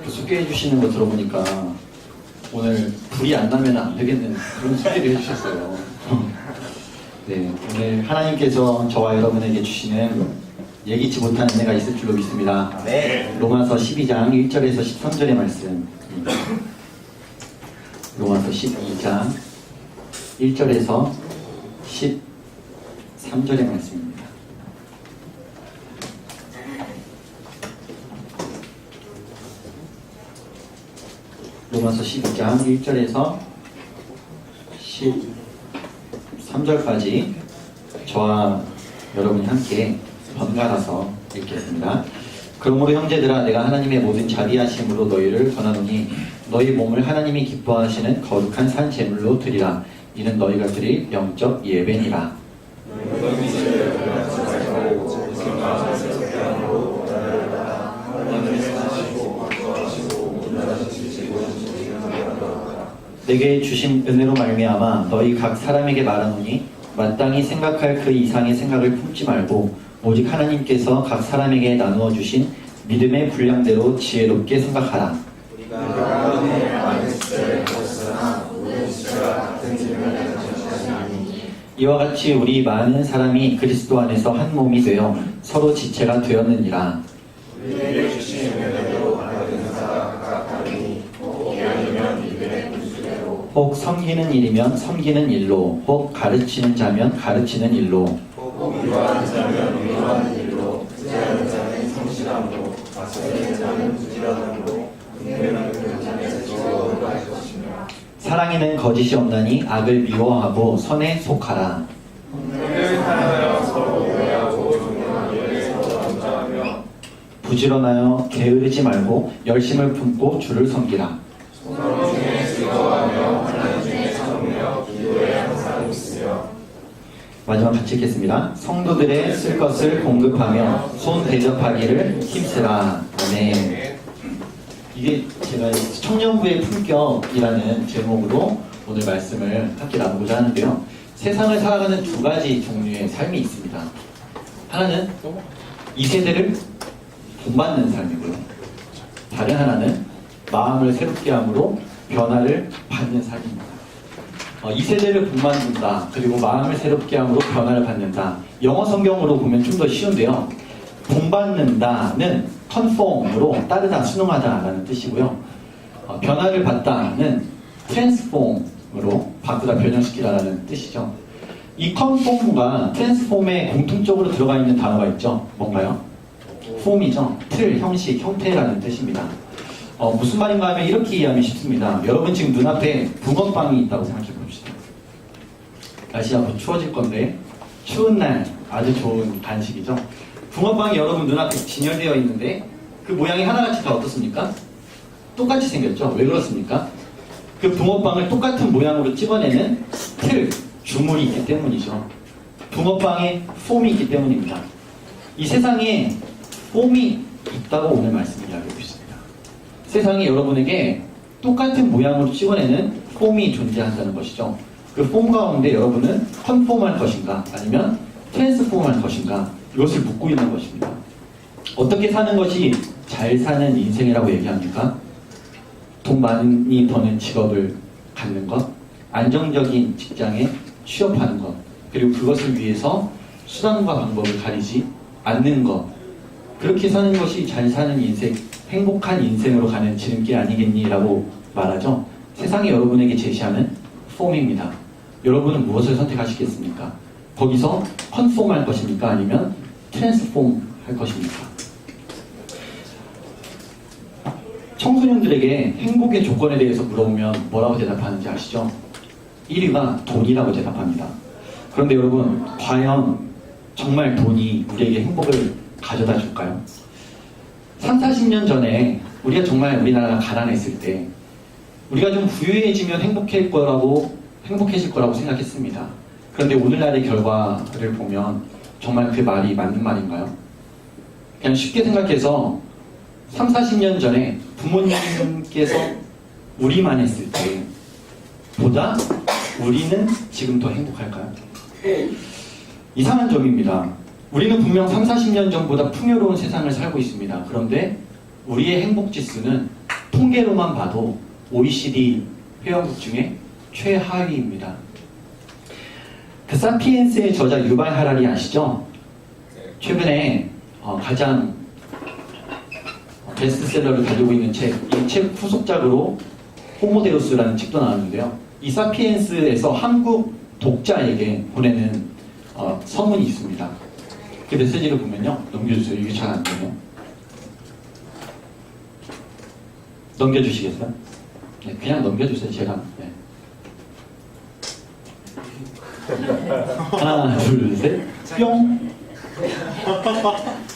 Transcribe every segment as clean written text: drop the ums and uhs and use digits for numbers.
소개해 주시는 거 들어보니까 오늘 불이 안 나면 안 되겠는 그런 소개를 해주셨어요. 네, 오늘 하나님께서 저와 여러분에게 주시는 예기치 못한 은혜가 있을 줄로 믿습니다. 네. 로마서 12장 1절에서 13절의 말씀. 로마서 12장 1절에서 13절의 말씀입니다. 로마서 12장 1절에서 13절까지 저와 여러분이 함께 번갈아서 읽겠습니다. 그러므로 형제들아, 내가 하나님의 모든 자비하심으로 너희를 권하노니 너희 몸을 하나님이 기뻐하시는 거룩한 산 제물로 드리라. 이는 너희가 드릴 영적 예배니라. 내게 주신 은혜로 말미암아 너희 각 사람에게 말하노니 마땅히 생각할 그 이상의 생각을 품지 말고 오직 하나님께서 각 사람에게 나누어 주신 믿음의 분량대로 지혜롭게 생각하라. 이와 같이 우리 많은 사람이 그리스도 안에서 한 몸이 되어 서로 지체가 되었느니라. 우리에게 주신 은혜로 받은 자 각각 다르니 혹 기하려면 이들의 분수대로 혹 섬기는 일이면 섬기는 일로, 혹 가르치는 자면 가르치는 일로, 혹 위로하는 자면 위로하는 일로, 투자하는 자는 성실함으로, 박수하는 자는 부지런함으로, 은혜는 그 자에서 주어 갈 것이며, 사랑에는 거짓이 없나니 악을 미워하고 선에 속하라. 은혜를 하나여 서로 오해하고 존경하는 일에 서로 감사하며, 부지런하여 게으르지 말고 열심을 품고 주를 섬기라. 서로 중에 즐거워하며 하나님 중에 찬송하며 기도에 항상 있으며. 마지막 같이 읽겠습니다. 성도들의 쓸 것을 공급하며 손 대접하기를 힘쓰라. 아멘. 이게 제가 청년부의 품격이라는 제목으로 오늘 말씀을 함께 나누고자 하는데요. 세상을 살아가는 두 가지 종류의 삶이 있습니다. 하나는 이 세대를 본받는 삶이고요. 다른 하나는 마음을 새롭게 함으로 변화를 받는 삶입니다. 이 세대를 본받는다, 그리고 마음을 새롭게 함으로 변화를 받는다. 영어 성경으로 보면 좀 더 쉬운데요. 본받는다는 conform으로 따르다, 순응하다라는 뜻이고요. 변화를 받다는 transform으로 바꾸다, 변형시키다라는 뜻이죠. 이 conform과 transform에 공통적으로 들어가 있는 단어가 있죠. 뭔가요? form이죠. 틀, 형식, 형태라는 뜻입니다. 무슨 말인가 하면 이렇게 이해하면 쉽습니다. 여러분 지금 눈앞에 붕어빵이 있다고 생각해 봅시다. 날씨가 곧 추워질 건데 추운 날 아주 좋은 간식이죠. 붕어빵이 여러분 눈앞에 진열되어 있는데 그 모양이 하나같이 다 어떻습니까? 똑같이 생겼죠. 왜 그렇습니까? 그 붕어빵을 똑같은 모양으로 찍어내는 틀, 주물이 있기 때문이죠. 붕어빵에 폼이 있기 때문입니다. 이 세상에 폼이 있다고 오늘 말씀을 이야기하고 있습니다. 세상이 여러분에게 똑같은 모양으로 찍어내는 폼이 존재한다는 것이죠. 그 폼 가운데 여러분은 컨폼할 것인가 아니면 트랜스폼할 것인가, 이것을 묻고 있는 것입니다. 어떻게 사는 것이 잘 사는 인생이라고 얘기합니까? 돈 많이 버는 직업을 갖는 것, 안정적인 직장에 취업하는 것, 그리고 그것을 위해서 수단과 방법을 가리지 않는 것, 그렇게 사는 것이 잘 사는 인생, 행복한 인생으로 가는 지름길 아니겠니라고 말하죠. 세상이 여러분에게 제시하는 폼입니다. 여러분은 무엇을 선택하시겠습니까? 거기서 컨폼 할 것입니까? 아니면 트랜스폼 할 것입니까? 청소년들에게 행복의 조건에 대해서 물어보면 뭐라고 대답하는지 아시죠? 1위가 돈이라고 대답합니다. 그런데 여러분, 과연 정말 돈이 우리에게 행복을 가져다 줄까요? 3, 40년 전에 우리가 정말 우리나라가 가난했을 때 우리가 좀 부유해지면 행복해질 거라고 생각했습니다. 그런데 오늘날의 결과를 보면 정말 그 말이 맞는 말인가요? 그냥 쉽게 생각해서 3, 40년 전에 부모님께서 우리만 했을 때 보다 우리는 지금 더 행복할까요? 이상한 점입니다. 우리는 분명 3, 40년 전보다 풍요로운 세상을 살고 있습니다. 그런데 우리의 행복 지수는 통계로만 봐도 OECD 회원국 중에 최하위입니다. 그 사피엔스의 저자 유발 하라리 아시죠? 최근에 가장 베스트셀러를 달리고 있는 책, 이 책 후속작으로 호모데우스라는 책도 나왔는데요. 이 사피엔스에서 한국 독자에게 보내는 서문이 있습니다. 그 메시지를 보면요. 넘겨주세요. 이게 잘 안 되네요. 넘겨주시겠어요? 네, 그냥 넘겨주세요. 제가. 네. 하나, 둘, 셋. 뿅.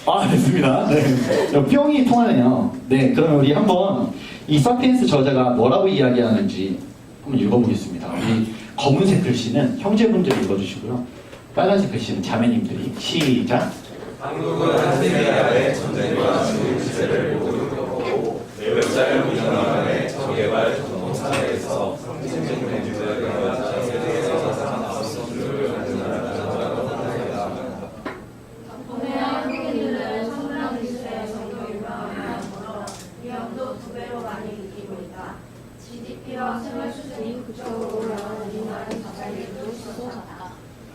아, 됐습니다. 네. 뿅이 통하네요. 네, 그럼 우리 한번 이 사피엔스 저자가 뭐라고 이야기하는지 한번 읽어보겠습니다. 우리 검은색 글씨는 형제분들이 읽어주시고요. 빨간색 글씨는 자매님들이. 시작. 한국은 한 세기 아래 전쟁과 중국 시대를 모두 겪었고 몇 달 미만의 저개발 전통사회에서 상징적 민주주의가 세계에서 살아남은 수준을 가진 나라라고 생각합니다. 덕분에 한국인들은 성장 기술의 정도 유명함으로 위험도 2배로 많이 느끼고 있다. GDP와 생활 수준이 극적으로 올라간 우리나라는 가장일도 수소졌다.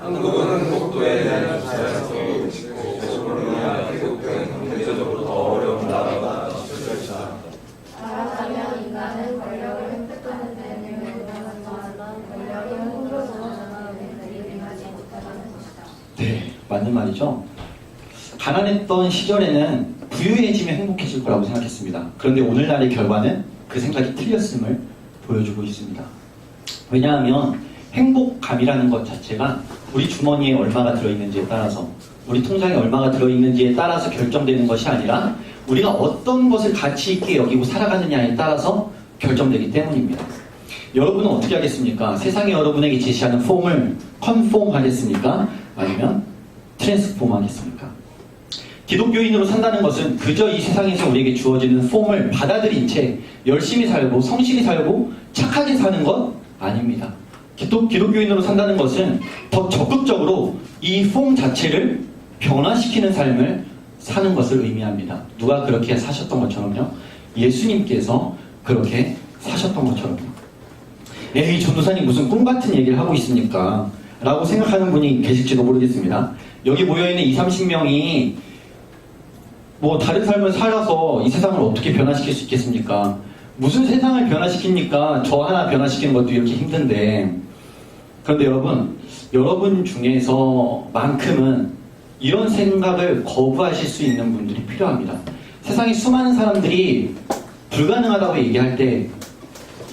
한국은 복도에 대한 주차장도 있고 대중교통이나 태국 등 경제적으로 더 어려운 나라가 실질적이다. 말하자면 인간은 권력을 획득하는 데는 유명하지만 권력이 홍보로 전하는 데는 유명하지 못하다는 것이다. 네, 맞는 말이죠. 가난했던 시절에는 부유해지면 행복해질 거라고 생각했습니다. 그런데 오늘날의 결과는 그 생각이 틀렸음을 보여주고 있습니다. 왜냐하면 행복감이라는 것 자체가 우리 주머니에 얼마가 들어있는지에 따라서, 우리 통장에 얼마가 들어있는지에 따라서 결정되는 것이 아니라 우리가 어떤 것을 가치 있게 여기고 살아가느냐에 따라서 결정되기 때문입니다. 여러분은 어떻게 하겠습니까? 세상이 여러분에게 제시하는 폼을 컨폼 하겠습니까? 아니면 트랜스폼 하겠습니까? 기독교인으로 산다는 것은 그저 이 세상에서 우리에게 주어지는 폼을 받아들인 채 열심히 살고 성실히 살고 착하게 사는 것 아닙니다. 기독교인으로 산다는 것은 더 적극적으로 이 폼 자체를 변화시키는 삶을 사는 것을 의미합니다. 누가 그렇게 사셨던 것처럼요? 예수님께서 그렇게 사셨던 것처럼요. 에이, 전도사님 무슨 꿈 같은 얘기를 하고 있습니까? 라고 생각하는 분이 계실지도 모르겠습니다. 여기 모여있는 20-30명이 뭐 다른 삶을 살아서 이 세상을 어떻게 변화시킬 수 있겠습니까? 무슨 세상을 변화시킵니까? 저 하나 변화시키는 것도 이렇게 힘든데. 그런데 여러분 중에서만큼은 이런 생각을 거부하실 수 있는 분들이 필요합니다. 세상에 수많은 사람들이 불가능하다고 얘기할 때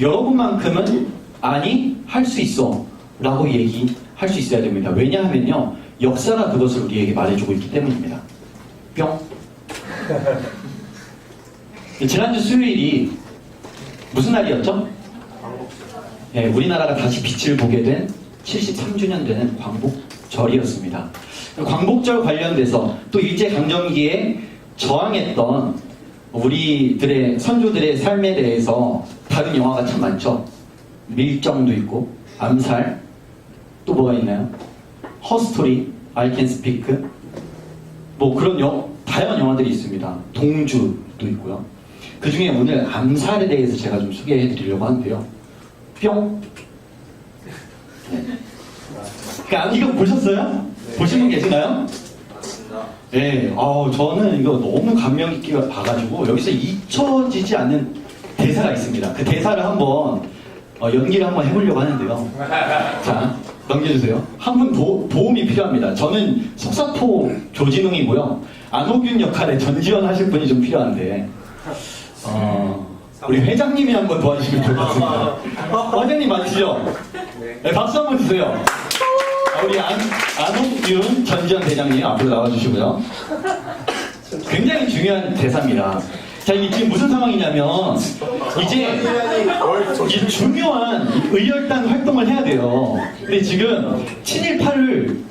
여러분만큼은 아니, 할 수 있어 라고 얘기할 수 있어야 됩니다. 왜냐하면요, 역사가 그것을 우리에게 말해주고 있기 때문입니다. 뿅. 지난주 수요일이 무슨 날이었죠? 네, 우리나라가 다시 빛을 보게 된 73주년 되는 광복절이었습니다. 광복절 관련돼서 또 일제강점기에 저항했던 우리들의 선조들의 삶에 대해서 다른 영화가 참 많죠. 밀정도 있고 암살, 또 뭐가 있나요? 허스토리, I Can Speak, 뭐 그런 다양한 영화들이 있습니다. 동주도 있고요. 그 중에 오늘 암살에 대해서 제가 좀 소개해 드리려고 하는데요. 뿅. 네. 이거 보셨어요? 네. 보신 분 계신가요? 네. 저는 이거 너무 감명 깊게 봐가지고 여기서 잊혀지지 않는 대사가 있습니다. 그 대사를 한번 연기를 한번 해보려고 하는데요. 자, 넘겨주세요. 한 분 도움이 필요합니다. 저는 석사포 조진웅이고요. 안호균 역할에 전지현 하실 분이 좀 필요한데 우리 회장님이 한번 도와주시면 좋을 것 같습니다. 회장님 맞으시죠? 네, 박수 한번 주세요. 우리 안호균 전지현 대장님 앞으로 나와주시고요. 굉장히 중요한 대사입니다. 자, 이게 지금 무슨 상황이냐면 이제 중요한 의열단 활동을 해야 돼요. 근데 지금 7.18을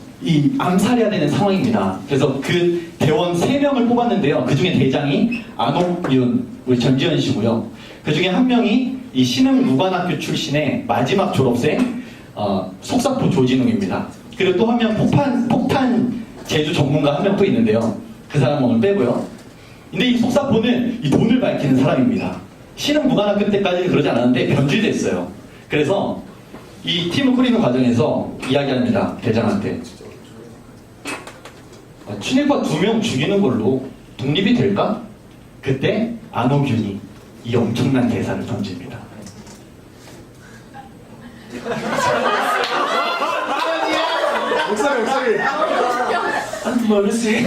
암살해야 되는 상황입니다. 그래서 그 대원 3명을 뽑았는데요. 그 중에 대장이 안옥윤, 우리 전지현 씨고요. 그 중에 한 명이 이 신흥무관학교 출신의 마지막 졸업생 속사포 조진웅입니다. 그리고 또 한 명 폭탄 제조 전문가 한 명 또 있는데요. 그 사람 오늘 빼고요. 근데 이 속사포는 이 돈을 밝히는 사람입니다. 신흥무관학교 때까지는 그러지 않았는데 변질됐어요. 그래서 이 팀을 꾸리는 과정에서 이야기합니다. 대장한테. 친일파 2명 죽이는 걸로 독립이 될까? 그때 안호균이 이 엄청난 대사를 던집니다. 목소리. 모르지.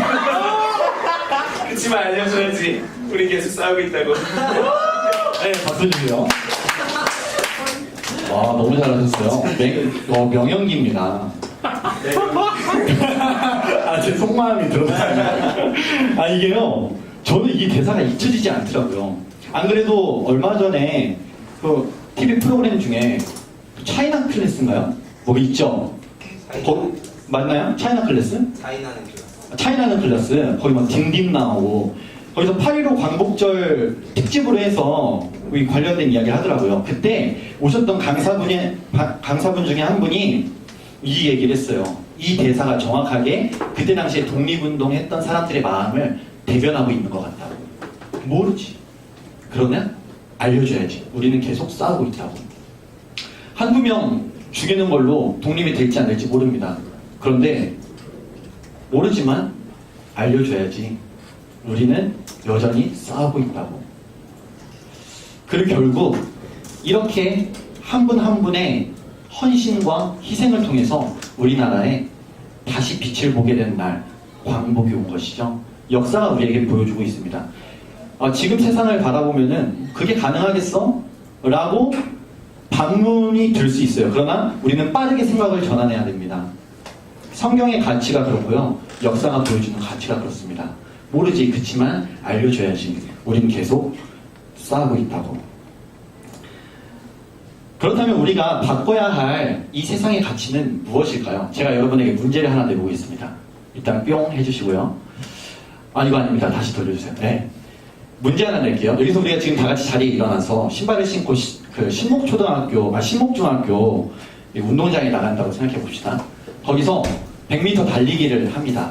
그치만 알려줘야지. 우리 계속 싸우고 있다고. 네, 박수 주세요. 와, 너무 잘하셨어요. 명연기입니다. 아, 제 속마음이 드러나요. 아, 이게요. 저는 이 대사가 잊혀지지 않더라고요. 안 그래도 얼마 전에 그 TV 프로그램 중에 차이나 클래스인가요? 뭐 있죠? 맞나요? 차이나 클래스? 차이나는 클래스. 거기 막 딩딩 나오고 거기서 8.15 광복절 특집으로 해서 관련된 이야기를 하더라고요. 그때 오셨던 강사분 중에 한 분이 이 얘기를 했어요. 이 대사가 정확하게 그때 당시에 독립운동 했던 사람들의 마음을 대변하고 있는 것 같다고. 모르지. 그러면 알려줘야지. 우리는 계속 싸우고 있다고. 한두 명 죽이는 걸로 독립이 될지 안 될지 모릅니다. 그런데 모르지만 알려줘야지. 우리는 여전히 싸우고 있다고. 그리고 결국 이렇게 한 분 한 분의 헌신과 희생을 통해서 우리나라에 다시 빛을 보게 된 날, 광복이 온 것이죠. 역사가 우리에게 보여주고 있습니다. 지금 세상을 바라보면은 그게 가능하겠어? 라고 반문이 들 수 있어요. 그러나 우리는 빠르게 생각을 전환해야 됩니다. 성경의 가치가 그렇고요. 역사가 보여주는 가치가 그렇습니다. 모르지. 그치만 알려줘야지. 우리는 계속 싸우고 있다고. 그렇다면 우리가 바꿔야 할 이 세상의 가치는 무엇일까요? 제가 여러분에게 문제를 하나 내보겠습니다. 일단 뿅 해주시고요. 이거 아닙니다. 다시 돌려주세요. 네. 문제 하나 낼게요. 여기서 우리가 지금 다 같이 자리에 일어나서 신발을 신고 신목중학교 운동장에 나간다고 생각해 봅시다. 거기서 100m 달리기를 합니다.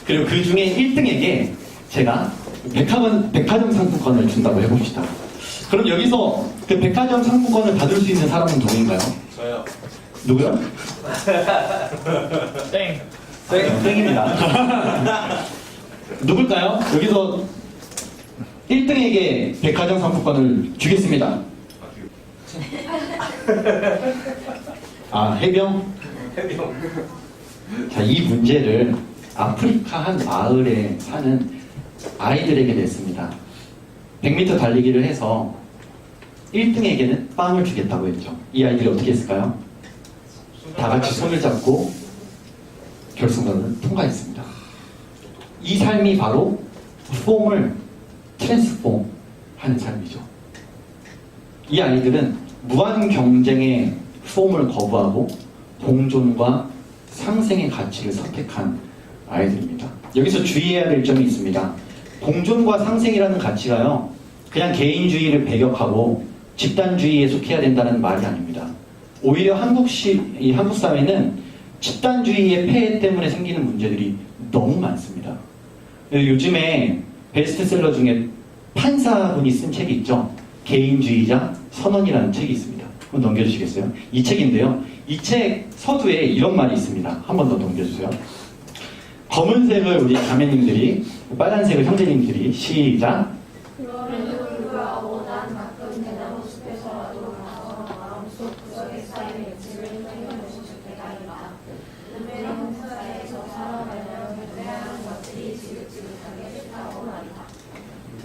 그리고 그 중에 1등에게 제가 백화점 상품권을 준다고 해봅시다. 그럼 여기서 그 백화점 상품권을 받을 수 있는 사람은 누구인가요? 저요. 누구요? 땡. 땡입니다. 누굴까요? 여기서 1등에게 백화점 상품권을 주겠습니다. 해병? 자, 이 문제를 아프리카 한 마을에 사는 아이들에게 냈습니다. 100m 달리기를 해서 1등에게는 빵을 주겠다고 했죠. 이 아이들이 어떻게 했을까요? 다 같이 손을 잡고 결승전을 통과했습니다. 이 삶이 바로 폼을 트랜스폼 하는 삶이죠. 이 아이들은 무한 경쟁의 폼을 거부하고 공존과 상생의 가치를 선택한 아이들입니다. 여기서 주의해야 될 점이 있습니다. 공존과 상생이라는 가치가요, 그냥 개인주의를 배격하고 집단주의에 속해야 된다는 말이 아닙니다. 오히려 한국 사회는 집단주의의 폐해 때문에 생기는 문제들이 너무 많습니다. 요즘에 베스트셀러 중에 판사분이 쓴 책이 있죠. 개인주의자 선언이라는 책이 있습니다. 한번 넘겨주시겠어요? 이 책인데요. 이 책 서두에 이런 말이 있습니다. 한 번 더 넘겨주세요. 검은색을 우리 자매님들이, 빨간색을 형제님들이, 시작. 그럼에도 불구하고 난 가끔 대나무 숲에서라도 가서 마음속 구석에 쌓인 액체를 땡겨내고 싶을 때가 있다. 은밀한 홍사에서 살아가려면 다양한 것들이 지긋지긋하게 싫다고 말이다.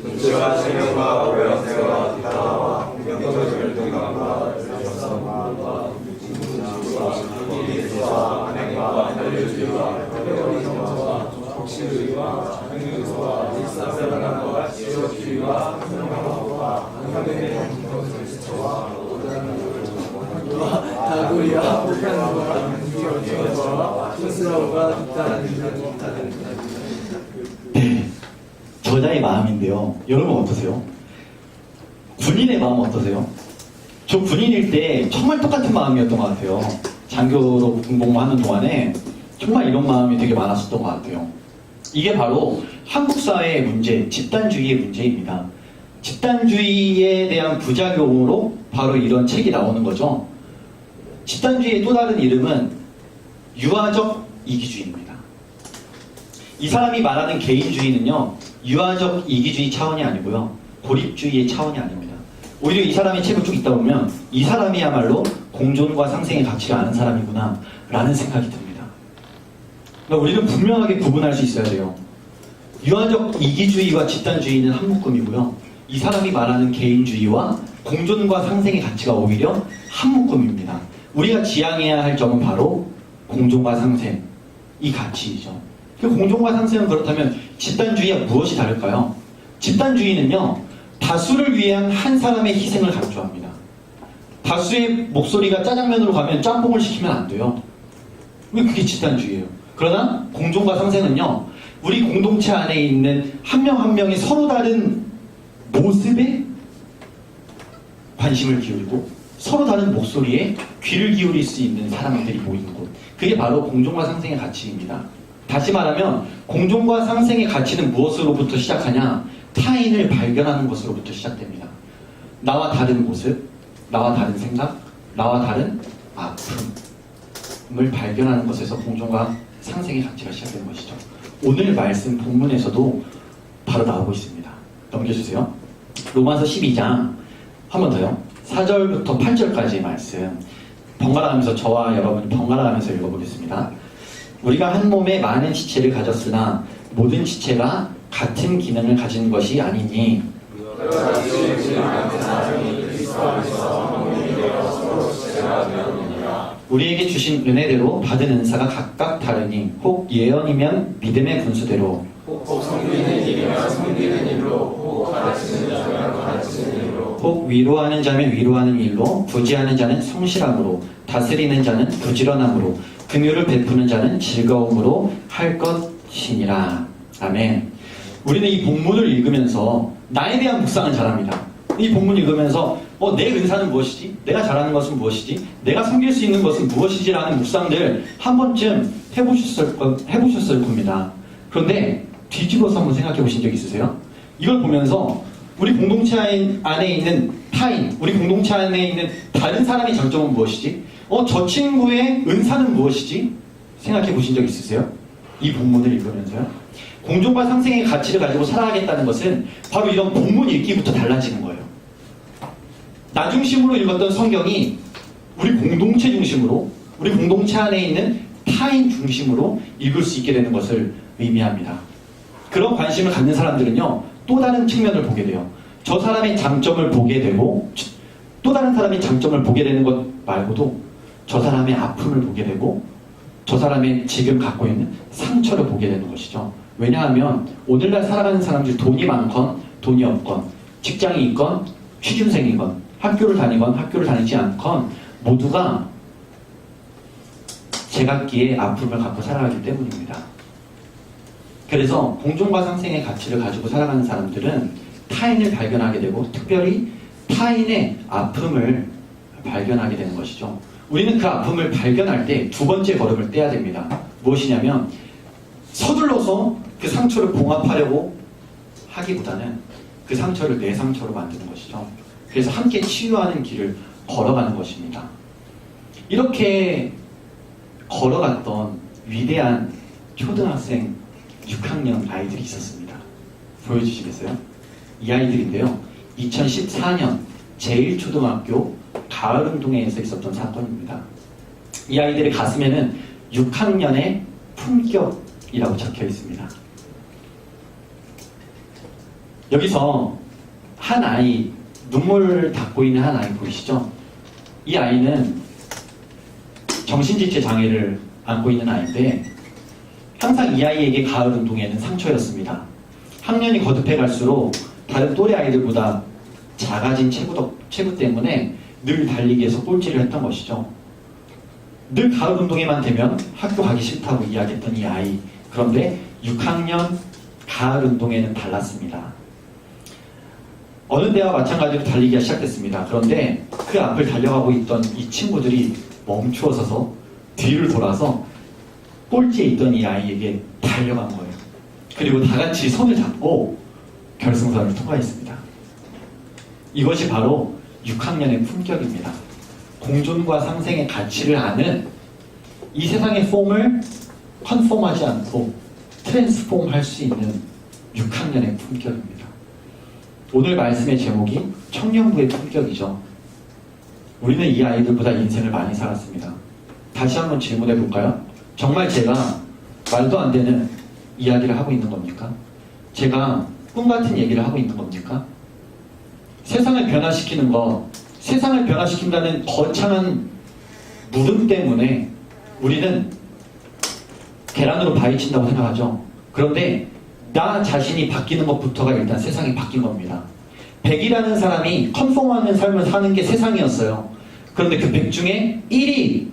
눈치와 생명과 오랜세와 뒷담화와 공경적인 열등감과 열성과 진주와 이기와 안행과 알려주기와 편견과 독실주의와 자명주의와 일사생활과 지적주의와 평화와 한편의 정서와 다구리와 폭탄과 공격과 스스로가 뒷다는 네, 저자의 마음인데요. 여러분 어떠세요? 군인의 마음 어떠세요? 저 군인일 때 정말 똑같은 마음이었던 것 같아요. 장교로 군복무하는 동안에 정말 이런 마음이 되게 많았었던 것 같아요. 이게 바로 한국 사회의 문제, 집단주의의 문제입니다. 집단주의에 대한 부작용으로 바로 이런 책이 나오는 거죠. 집단주의의 또 다른 이름은 유아적 이기주의입니다. 이 사람이 말하는 개인주의는요, 유아적 이기주의 차원이 아니고요, 고립주의의 차원이 아닙니다. 오히려 이 사람의 책을 쭉 읽다 보면 이 사람이야말로 공존과 상생의 가치를 아는 사람이구나 라는 생각이 듭니다. 그러니까 우리는 분명하게 구분할 수 있어야 돼요. 유아적 이기주의와 집단주의는 한 묶음이고요, 이 사람이 말하는 개인주의와 공존과 상생의 가치가 오히려 한 묶음입니다. 우리가 지향해야 할 점은 바로 공존과 상생, 이 가치이죠. 공존과 상생은 그렇다면 집단주의와 무엇이 다를까요? 집단주의는요, 다수를 위한 한 사람의 희생을 강조합니다. 다수의 목소리가 짜장면으로 가면 짬뽕을 시키면 안 돼요. 왜 그게 집단주의예요? 그러나 공존과 상생은요, 우리 공동체 안에 있는 한 명 한 명이 서로 다른 모습에 관심을 기울이고 서로 다른 목소리에 귀를 기울일 수 있는 사람들이 모이는 곳, 그게 바로 공존과 상생의 가치입니다. 다시 말하면 공존과 상생의 가치는 무엇으로부터 시작하냐? 타인을 발견하는 것으로부터 시작됩니다. 나와 다른 모습, 나와 다른 생각, 나와 다른 아픔을 발견하는 것에서 공존과 상생의 가치가 시작되는 것이죠. 오늘 말씀 본문에서도 바로 나오고 있습니다. 넘겨주세요. 로마서 12장 한 번 더요. 4절부터 8절까지의 말씀 번갈아 가면서 저와 여러분이 번갈아 가면서 읽어보겠습니다. 우리가 한 몸에 많은 지체를 가졌으나 모든 지체가 같은 기능을 가진 것이 아니니 우리에게 주신 은혜대로 받은 은사가 각각 다르니 혹 예언이면 믿음의 분수대로 혹 섬기는 일이면 섬기는 일로, 혹 가르치는 자면 가르치는 일로, 혹 위로하는 자면 위로하는 일로, 부지하는 자는 성실함으로, 다스리는 자는 부지런함으로, 긍휼을 베푸는 자는 즐거움으로 할 것이니라. 아멘. 우리는 이 본문을 읽으면서 나에 대한 묵상을 잘합니다. 이 본문 읽으면서 내 은사는 무엇이지? 내가 잘하는 것은 무엇이지? 내가 섬길 수 있는 것은 무엇이지? 라는 묵상들 한 번쯤 해보셨을 겁니다. 그런데 뒤집어서 한번 생각해 보신 적 있으세요? 이걸 보면서 우리 공동체 안에 있는 타인, 우리 공동체 안에 있는 다른 사람의 장점은 무엇이지? 저 친구의 은사는 무엇이지? 생각해 보신 적 있으세요? 이 본문을 읽으면서요. 공존과 상생의 가치를 가지고 살아가겠다는 것은 바로 이런 본문 읽기부터 달라지는 거예요. 나 중심으로 읽었던 성경이 우리 공동체 중심으로, 우리 공동체 안에 있는 타인 중심으로 읽을 수 있게 되는 것을 의미합니다. 그런 관심을 갖는 사람들은요, 또 다른 측면을 보게 돼요. 저 사람의 장점을 보게 되고, 또 다른 사람의 장점을 보게 되는 것 말고도 저 사람의 아픔을 보게 되고, 저 사람의 지금 갖고 있는 상처를 보게 되는 것이죠. 왜냐하면 오늘날 살아가는 사람들, 돈이 많건 돈이 없건, 직장이 있건 취준생이건, 학교를 다니건 학교를 다니지 않건 모두가 제각기의 아픔을 갖고 살아가기 때문입니다. 그래서 공존과 상생의 가치를 가지고 살아가는 사람들은 타인을 발견하게 되고, 특별히 타인의 아픔을 발견하게 되는 것이죠. 우리는 그 아픔을 발견할 때 두 번째 걸음을 떼야 됩니다. 무엇이냐면 서둘러서 그 상처를 봉합하려고 하기보다는 그 상처를 내 상처로 만드는 것이죠. 그래서 함께 치유하는 길을 걸어가는 것입니다. 이렇게 걸어갔던 위대한 초등학생 6학년 아이들이 있었습니다. 보여주시겠어요? 이 아이들인데요, 2014년 제1초등학교 가을운동회에서 있었던 사건입니다. 이 아이들의 가슴에는 6학년의 품격이라고 적혀 있습니다. 여기서 한 아이, 눈물 닦고 있는 한 아이 보이시죠? 이 아이는 정신지체 장애를 안고 있는 아이인데, 항상 이 아이에게 가을운동회는 상처였습니다. 학년이 거듭해 갈수록 다른 또래 아이들보다 작아진 체구 때문에 늘 달리기에서 꼴찌를 했던 것이죠. 늘 가을운동회만 되면 학교 가기 싫다고 이야기했던 이 아이. 그런데 6학년 가을운동회는 달랐습니다. 어느 때와 마찬가지로 달리기가 시작됐습니다. 그런데 그 앞을 달려가고 있던 이 친구들이 멈추어서서 뒤를 돌아서 꼴찌에 있던 이 아이에게 달려간 거예요. 그리고 다 같이 손을 잡고 결승선을 통과했습니다. 이것이 바로 6학년의 품격입니다. 공존과 상생의 가치를 아는 이 세상의 폼을 컨폼하지 않고 트랜스폼 할 수 있는 6학년의 품격입니다. 오늘 말씀의 제목이 청년부의 품격이죠. 우리는 이 아이들보다 인생을 많이 살았습니다. 다시 한번 질문해 볼까요? 정말 제가 말도 안 되는 이야기를 하고 있는 겁니까? 제가 꿈 같은 얘기를 하고 있는 겁니까? 세상을 변화시키는 것, 세상을 변화시킨다는 거창한 물음 때문에 우리는 계란으로 바위친다고 생각하죠. 그런데 나 자신이 바뀌는 것부터가 일단 세상이 바뀐 겁니다. 100이라는 사람이 컨폼하는 삶을 사는 게 세상이었어요. 그런데 그 100 중에 1이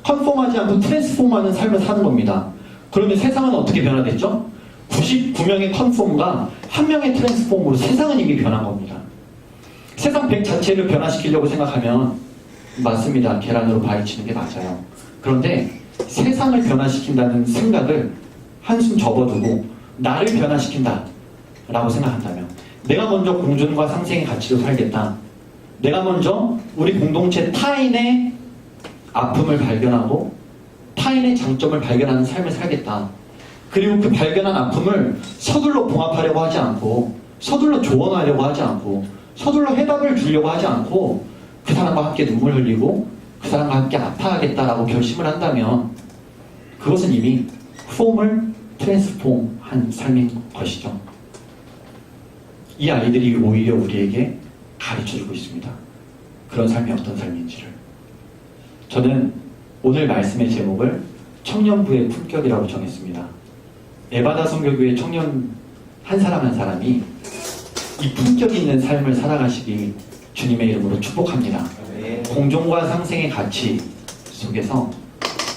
컨폼하지 않고 트랜스폼하는 삶을 사는 겁니다. 그러면 세상은 어떻게 변화됐죠? 99명의 컨폼과 1명의 트랜스폼으로 세상은 이미 변한 겁니다. 세상 100 자체를 변화시키려고 생각하면 맞습니다. 계란으로 바위치는 게 맞아요. 그런데 세상을 변화시킨다는 생각을 한숨 접어두고 나를 변화시킨다 라고 생각한다면, 내가 먼저 공존과 상생의 가치로 살겠다, 내가 먼저 우리 공동체 타인의 아픔을 발견하고 타인의 장점을 발견하는 삶을 살겠다, 그리고 그 발견한 아픔을 서둘러 봉합하려고 하지 않고, 서둘러 조언하려고 하지 않고, 서둘러 해답을 주려고 하지 않고 그 사람과 함께 눈물 흘리고 그 사람과 함께 아파하겠다라고 결심을 한다면 그것은 이미 폼을 트랜스폼한 삶인 것이죠. 이 아이들이 오히려 우리에게 가르쳐주고 있습니다. 그런 삶이 어떤 삶인지를. 저는 오늘 말씀의 제목을 청년부의 품격이라고 정했습니다. 에바다 선교교회 청년 한 사람 한 사람이 이 품격 있는 삶을 살아가시기 주님의 이름으로 축복합니다. 공존과 상생의 가치 속에서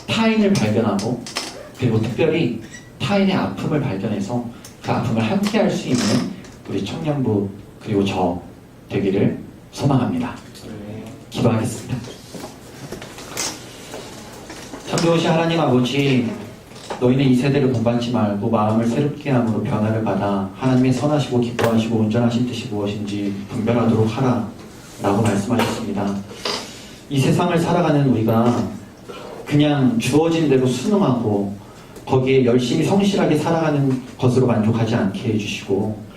타인을 발견하고, 그리고 특별히 타인의 아픔을 발견해서 그 아픔을 함께 할 수 있는 우리 청년부 그리고 저 되기를 소망합니다. 기도하겠습니다. 참 좋으신 하나님 아버지, 너희는 이 세대를 본받지 말고 마음을 새롭게 함으로 변화를 받아 하나님의 선하시고 기뻐하시고 온전하신 뜻이 무엇인지 분별하도록 하라 라고 말씀하셨습니다. 이 세상을 살아가는 우리가 그냥 주어진 대로 순응하고 거기에 열심히 성실하게 살아가는 것으로 만족하지 않게 해주시고,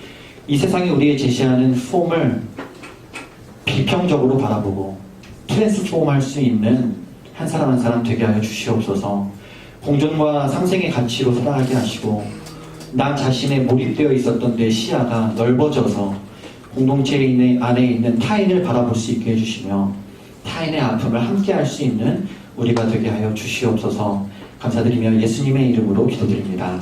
이 세상이 우리에게 제시하는 폼을 비평적으로 바라보고 트랜스폼할 수 있는 한 사람 한 사람 되게 하여 주시옵소서. 공존과 상생의 가치로 살아가게 하시고, 나 자신에 몰입되어 있었던 내 시야가 넓어져서 공동체 안에 있는 타인을 바라볼 수 있게 해주시며 타인의 아픔을 함께 할 수 있는 우리가 되게 하여 주시옵소서. 감사드리며 예수님의 이름으로 기도드립니다.